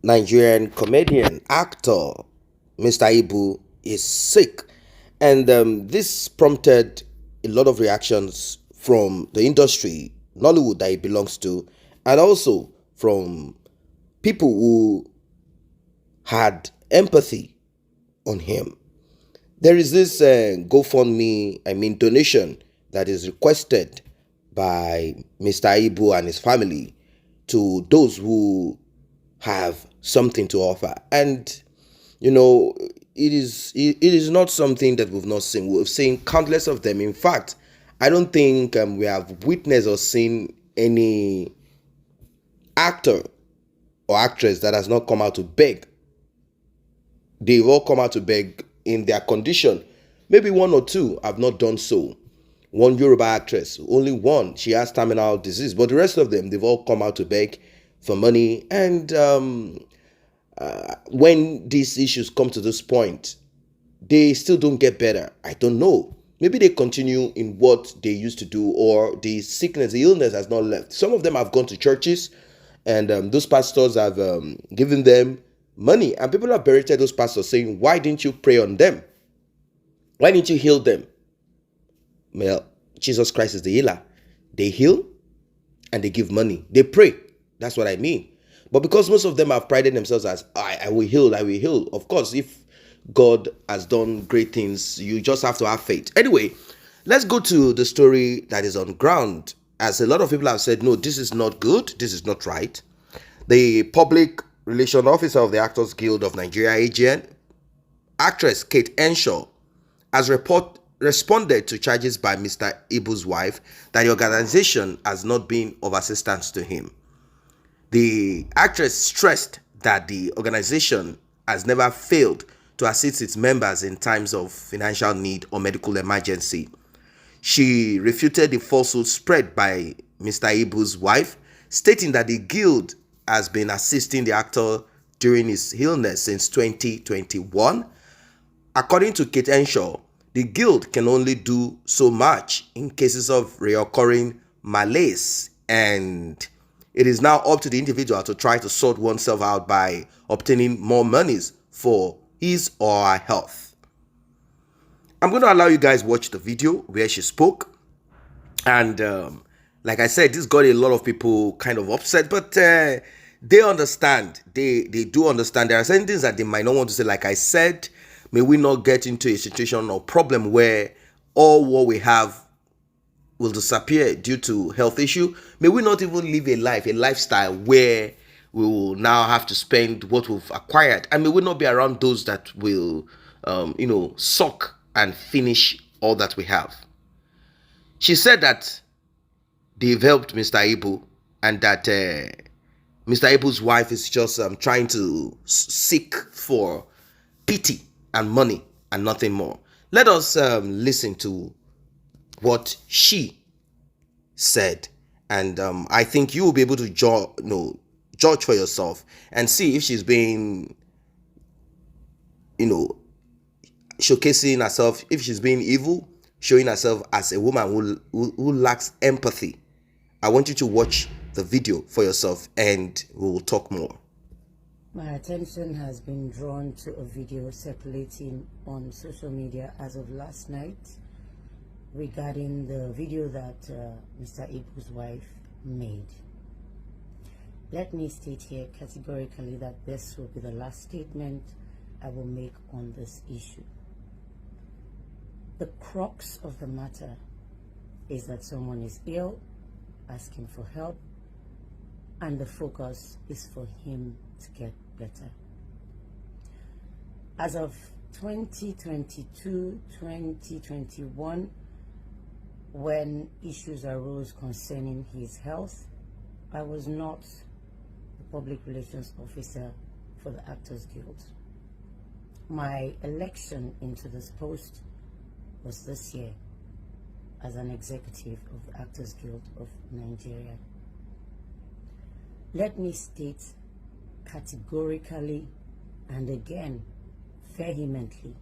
Nigerian comedian, actor, Mr. Ibu, is sick. And this prompted a lot of reactions from the industry, Nollywood, that he belongs to, and also from people who had empathy on him. There is this GoFundMe, donation that is requested by Mr. Ibu and his family to those who have something to offer. And you know, it is not something that we've not seen. We've seen countless of them. In fact, I don't think we have witnessed or seen any actor or actress that has not come out to beg. They've all come out to beg in their condition. Maybe one or two have not done so. One Yoruba actress, only one, she has terminal disease, but the rest of them, they've all come out to beg for money. And when these issues come to this point, they still don't get better. I don't know. Maybe they continue in what they used to do, or the sickness, the illness has not left. Some of them have gone to churches, and those pastors have given them money, and people have berated those pastors saying, why didn't you pray on them? Why didn't you heal them? Well, Jesus Christ is the healer. They heal and they give money. They pray. That's what I mean. But because most of them have prided themselves as, I will heal, I will heal. Of course, if God has done great things, you just have to have faith. Anyway, let's go to the story that is on ground. As a lot of people have said, no, this is not good. This is not right. The public relation officer of the Actors Guild of Nigeria, AGN, actress Kate Henshaw, has responded to charges by Mr. Ibu's wife that the organization has not been of assistance to him. The actress stressed that the organization has never failed to assist its members in times of financial need or medical emergency. She refuted the falsehood spread by Mr. Ibu's wife, stating that the guild has been assisting the actor during his illness since 2021. According to Kate Henshaw, the guild can only do so much in cases of reoccurring malaise, and it is now up to the individual to try to sort oneself out by obtaining more monies for his or her health. I'm going to allow you guys watch the video where she spoke. And like I said, this got a lot of people kind of upset, but they understand. They do understand. There are certain things that they might not want to say. Like I said, may we not get into a situation or problem where all what we have will disappear due to health issue. May we not even live a lifestyle where we will now have to spend what we've acquired, and may we not be around those that will suck and finish all that we have. She said that they've helped Mr. Ibu, and that Mr. Ibu's wife is just trying to seek for pity and money and nothing more. Let us listen to what she said, and I think you will be able to judge for yourself and see if she's being showcasing herself, if she's being evil, showing herself as a woman who lacks empathy. I want you to watch the video for yourself, and we will talk more. My attention has been drawn to a video circulating on social media as of last night regarding the video that Mr. Ibu's wife made. Let me state here categorically that this will be the last statement I will make on this issue. The crux of the matter is that someone is ill, asking for help, and the focus is for him to get better. As of 2022, 2021, when issues arose concerning his health, I was not the public relations officer for the Actors Guild. My election into this post was this year as an executive of the Actors Guild of Nigeria. Let me state categorically and again vehemently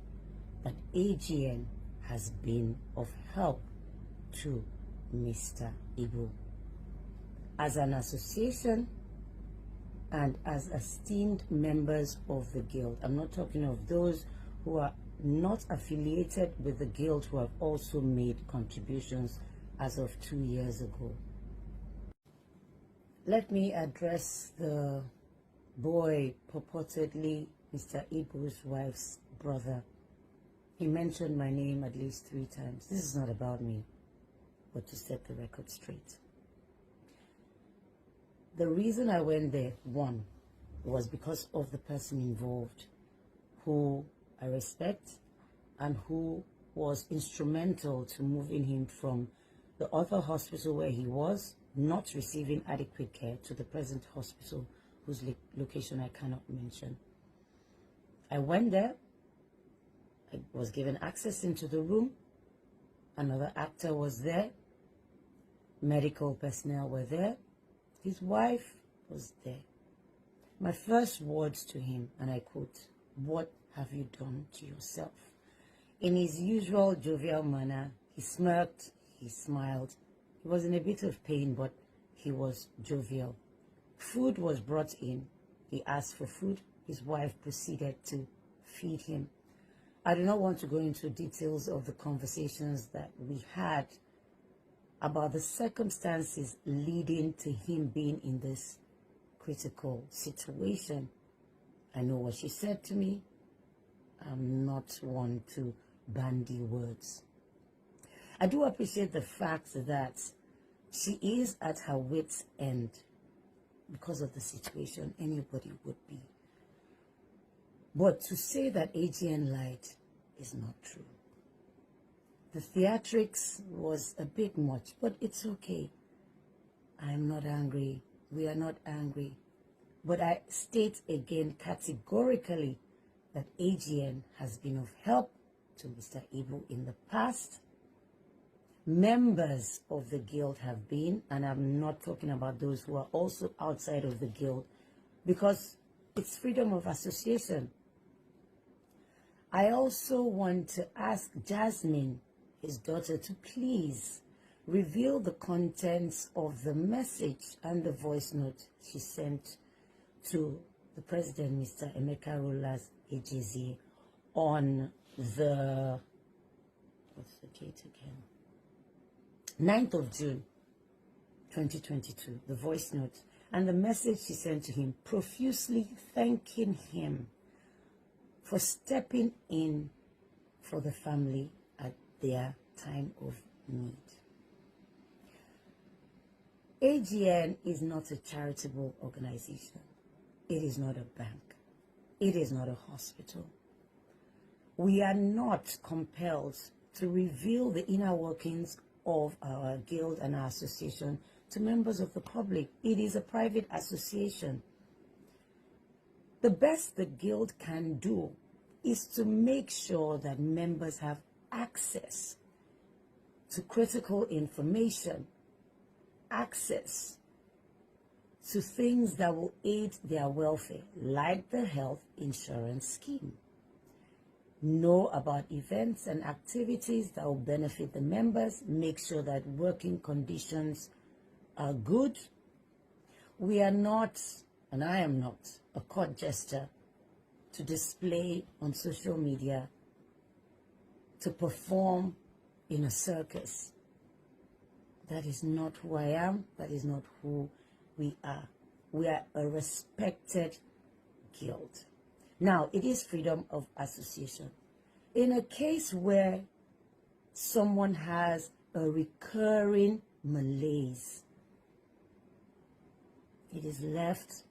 that AGN has been of help to Mr. Ibu. As an association, and as esteemed members of the guild. I'm not talking of those who are not affiliated with the guild who have also made contributions as of 2 years ago. Let me address the boy, purportedly Mr. Ibu's wife's brother. He mentioned my name at least 3 times. This is not about me, but to set the record straight. The reason I went there, one, was because of the person involved, who I respect and who was instrumental to moving him from the other hospital where he was, not receiving adequate care, to the present hospital whose location I cannot mention. I went there. I was given access into the room. Another actor was there. Medical personnel were there. His wife was there. My first words to him, and I quote, "What have you done to yourself?" In his usual jovial manner, he smirked, he smiled. He was in a bit of pain, but he was jovial. Food was brought in. He asked for food. His wife proceeded to feed him. I do not want to go into details of the conversations that we had about the circumstances leading to him being in this critical situation. I know what she said to me. I'm not one to bandy words. I do appreciate the fact that she is at her wit's end because of the situation. Anybody would be. But to say that AGN lied is not true. The theatrics was a bit much, but it's okay. I'm not angry. We are not angry. But I state again categorically that AGN has been of help to Mr. Ibu in the past. Members of the guild have been, and I'm not talking about those who are also outside of the guild, because it's freedom of association. I also want to ask Jasmine, his daughter, to please reveal the contents of the message and the voice note she sent to the president, Mr. Emeka Rola's AJZ, on the, what's the date again? 9th of June, 2022, the voice note, and the message she sent to him, profusely thanking him for stepping in for the family at their time of need. AGN is not a charitable organization. It is not a bank. It is not a hospital. We are not compelled to reveal the inner workings of our guild and our association to members of the public. It is a private association. The best the guild can do is to make sure that members have access to critical information, access to things that will aid their welfare, like the health insurance scheme. Know about events and activities that will benefit the members, make sure that working conditions are good. We are not, and I am not, a court jester to display on social media, to perform in a circus. That is not who I am. That is not who we are. We are a respected guild. Now, it is freedom of association. In a case where someone has a recurring malaise, it is left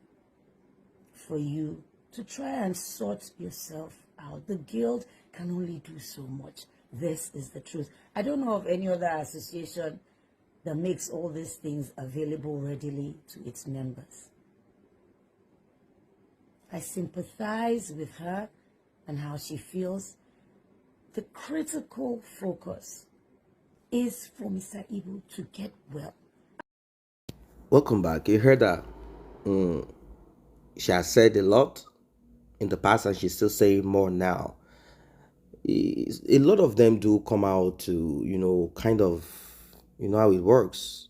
for you to try and sort yourself out. The guild can only do so much. This is the truth. I don't know of any other association that makes all these things available readily to its members. I sympathize with her and how she feels. The critical focus is for Mr. Ibu to get well. Welcome back. You heard that. She has said a lot in the past and she's still saying more now. A lot of them do come out to, kind of, how it works.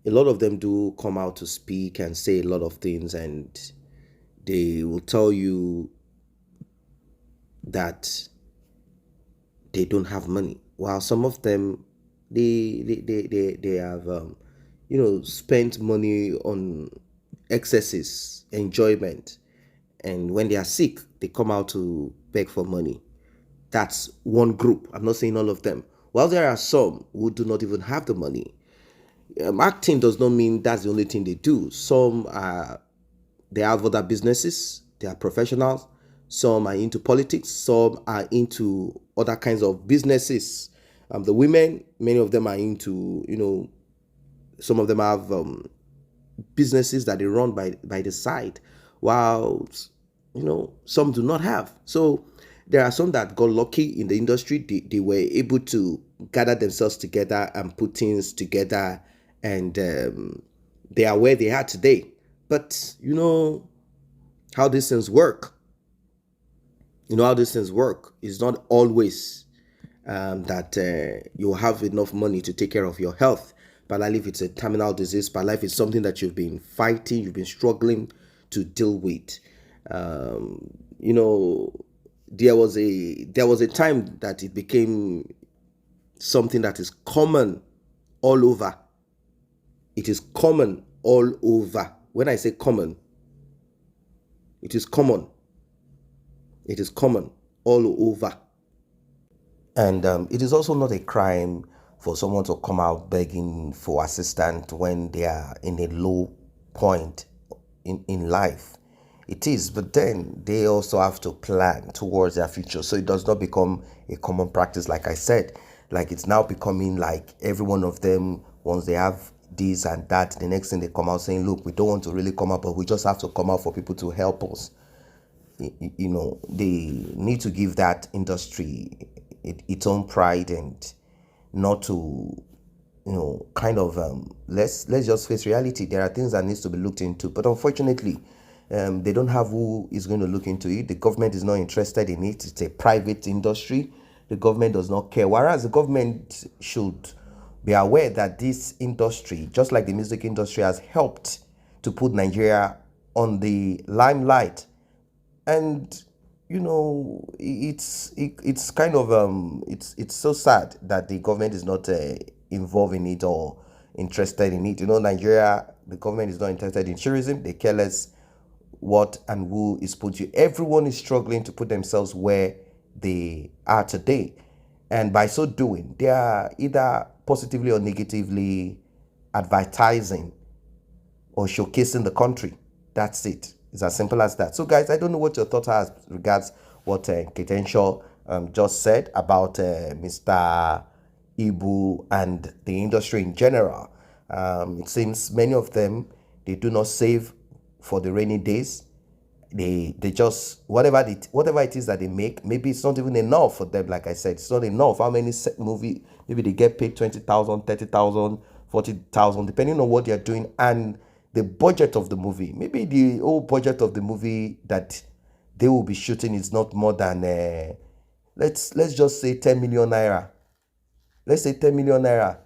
a lot of them do come out to speak and say a lot of things, and they will tell you that they don't have money, while some of them they have spent money on excesses, enjoyment, and when they are sick they come out to beg for money. That's one group. I'm not saying all of them. While there are some who do not even have the money, acting does not mean that's the only thing they do. Some are, they have other businesses, they are professionals. Some are into politics, some are into other kinds of businesses. The women, many of them are into, some of them have businesses that they run by the side, while some do not have. So there are some that got lucky in the industry. They were able to gather themselves together and put things together, and they are where they are today. But how these things work. How these things work. It's not always that you have enough money to take care of your health. Particularly if it's a terminal disease, particularly if it's something that you've been fighting, you've been struggling to deal with. There was a time that it became something that is common all over. It is common all over. When I say common, it is common. It is common all over. And it is also not a crime for someone to come out begging for assistance when they are in a low point in life. It is, but then they also have to plan towards their future, so it does not become a common practice. Like I said, like it's now becoming like every one of them, once they have this and that, the next thing they come out saying, look, we don't want to really come out, but we just have to come out for people to help us. They need to give that industry its own pride, and not to kind of let's just face reality. There are things that needs to be looked into, but unfortunately they don't have who is going to look into it. The government is not interested in it. It's a private industry. The government does not care, whereas the government should be aware that this industry, just like the music industry, has helped to put Nigeria on the limelight. And it's kind of it's so sad that the government is not involved in it or interested in it. Nigeria, the government is not interested in tourism. They care less what and who is put you. Everyone is struggling to put themselves where they are today, and by so doing they are either positively or negatively advertising or showcasing the country. That's it. It's as simple as that. So, guys, I don't know what your thoughts are as regards what Henshaw just said about Mr. Ibu and the industry in general. It seems many of them, they do not save for the rainy days. They just whatever it is that they make, maybe it's not even enough for them. Like I said, it's not enough. How many movie, maybe they get paid 20,000, 30,000, 40,000, depending on what they're doing, and the budget of the movie, maybe the whole budget of the movie that they will be shooting is not more than let's just say 10 million naira. Let's say 10 million naira.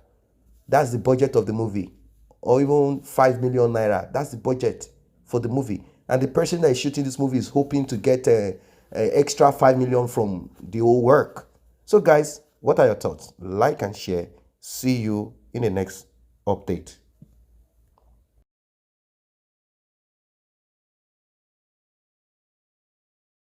That's the budget of the movie, or even 5 million naira. That's the budget for the movie, and the person that is shooting this movie is hoping to get extra 5 million from the whole work. So, guys, what are your thoughts? Like and share. See you in the next update.